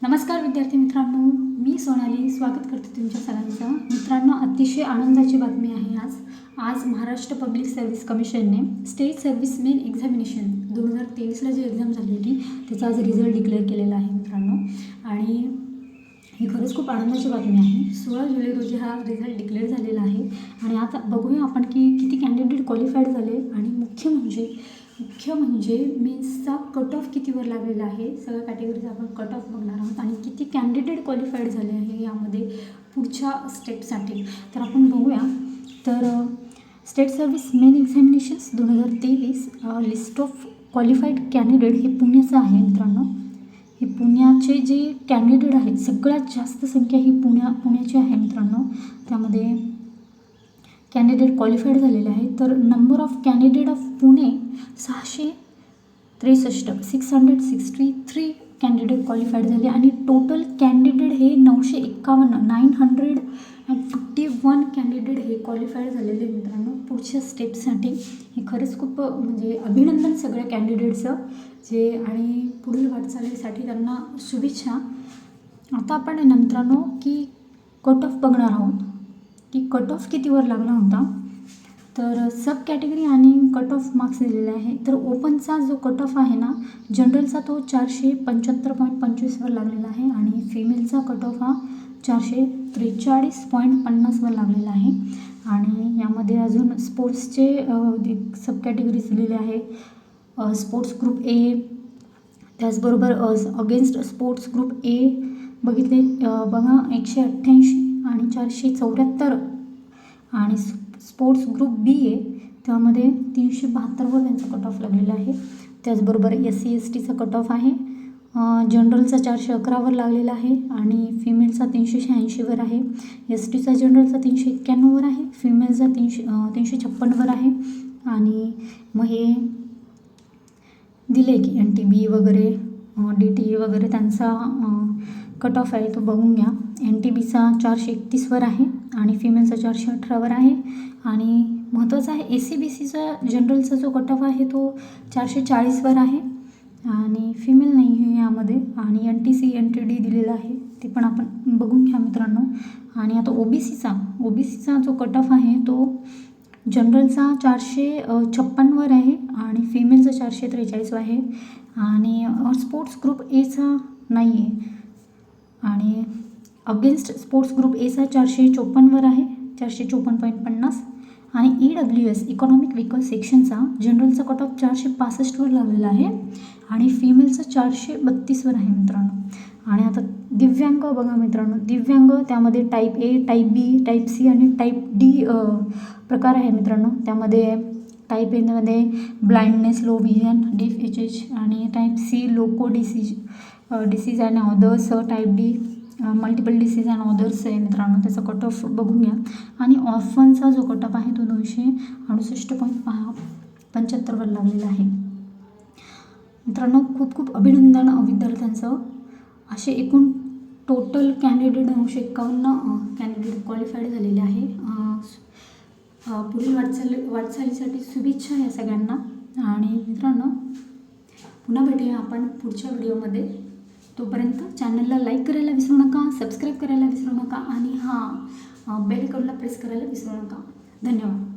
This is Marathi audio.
नमस्कार विद्यार्थी मित्रांनो, मी सोनाली स्वागत करते तुमच्या सगळ्यांचं. मित्रांनो, अतिशय आनंदाची बातमी आहे. आज महाराष्ट्र पब्लिक सर्व्हिस कमिशनने स्टेट सर्व्हिसमेन एक्झामिनेशन 2023ला जी एक्झाम झाली होती त्याचा आज रिझल्ट डिक्लेअर केलेला आहे मित्रांनो. आणि ही खरंच खूप आनंदाची बातमी आहे. 16 जुलै रोजी हा रिझल्ट डिक्लेअर झालेला आहे. आणि आता बघूया आपण की किती कॅन्डिडेट क्वालिफाईड झाले आणि मुख्य म्हणजे मेन्सचा कट ऑफ कितीवर लागलेला आहे. सगळ्या कॅटेगरीचा आपण कट ऑफ बघणार आहोत आणि किती कॅन्डिडेट क्वालिफाईड झाले आहे यामध्ये पुढच्या स्टेपसाठी. तर आपण बघूया. तर state service main examinations 2023 list of qualified candidate हे पुण्याचं आहे मित्रांनो. हे पुण्याचे जे कॅन्डिडेट आहेत सगळ्यात जास्त संख्या ही पुण्याची आहे मित्रांनो. त्यामध्ये कॅन्डिडेट क्वालिफाईड झालेले आहे. तर number of candidate of Pune 663 candidate qualified झाले आणि टोटल कॅन्डिडेट हे 951 कॅन्डिडेट हे क्वालिफाईड झालेले मित्रांनो पुढच्या स्टेपसाठी. हे खरंच खूप म्हणजे अभिनंदन सगळ्या कॅन्डिडेटचं जे आणि पुढील वाटचालीसाठी त्यांना शुभेच्छा. आता आपण मित्रांनो की कट ऑफ बघणार आहोत की कट ऑफ कितीवर लागला होता. तर सब कॅटेगरी आणि कट ऑफ मार्क्स दिलेले आहे. तर ओपनचा जो कट ऑफ आहे ना, जनरलचा तो 475.25वर लागलेला आहे आणि फिमेलचा कट ऑफ हा 443.50वर लागलेला आहे. आणि यामध्ये अजून स्पोर्ट्सचे सब कॅटेगरीज दिलेले आहे. स्पोर्ट्स ग्रुप ए, त्याचबरोबर अगेन्स्ट स्पोर्ट्स ग्रुप ए बघितले बघा 188 आणि 474 आणि स्पोर्ट्स ग्रुप बी आहे त्यामध्ये 372वर त्यांचा कट ऑफ लागलेला आहे. त्याचबरोबर SC STचा कट ऑफ आहे. जनरलचा 411वर लागलेला आहे आणि फिमेलचा 386वर आहे. STचा जनरलचा 391वर आहे, फिमेलचा 356वर आहे. आणि मग हे दिले की NTB वगैरे DTA वगैरे त्यांचा कट ऑफ आहे तो बघून घ्या. NTBचा 431वर आहे आणि फिमेलचा 418वर आहे. आणि महत्त्वाचं आहे ACBCचा जनरलचा जो कट ऑफ आहे तो 440वर आहे आणि फिमेल नाही आहे यामध्ये. आणि NTC NTD दिलेला आहे ते पण आपण बघून घ्या मित्रांनो. आणि आता OBCचा जो कट ऑफ आहे तो जनरलचा 456वर आहे आणि फिमेलचा 443 आहे. आणि स्पोर्ट्स ग्रुप एचा नाही आहे आणि अगेन्स्ट स्पोर्ट्स ग्रुप एचा 454वर आहे, 454.50. आणि EWS इकॉनॉमिक व्हेकल सेक्शनचा जनरलचा कट ऑफ 465वर लागलेला आहे आणि फिमेलचा 432वर आहे मित्रांनो. आणि आता दिव्यांग बघा मित्रांनो. दिव्यांग त्यामध्ये type A, type B, type C आणि टाईप D प्रकार आहे मित्रांनो. त्यामध्ये टाईप एमध्ये blindness, low vision, deaf HH आणि टाईप C लोको डिसीज आणि others, type D multiple disease and others आहे मित्रांनो. त्याचा कट ऑफ बघून घ्या. आणि ऑर्फनचा जो कट ऑफ आहे तो 268.75वर लागलेला आहे मित्रांनो. खूप अभिनंदन विद्यार्थ्यांचं. असे एकूण टोटल कॅन्डिडेट 951 कॅन्डिडेट क्वालिफाईड झालेले आहे. पुढील वाटचालीसाठी शुभेच्छा या सगळ्यांना. आणि मित्रांनो पुन्हा भेटूया आपण पुढच्या व्हिडिओमध्ये. तोपर्यंत चॅनलला लाईक करायला विसरू नका, सबस्क्राईब करायला विसरू नका आणि बेल आयकॉनला प्रेस करायला विसरू नका. धन्यवाद.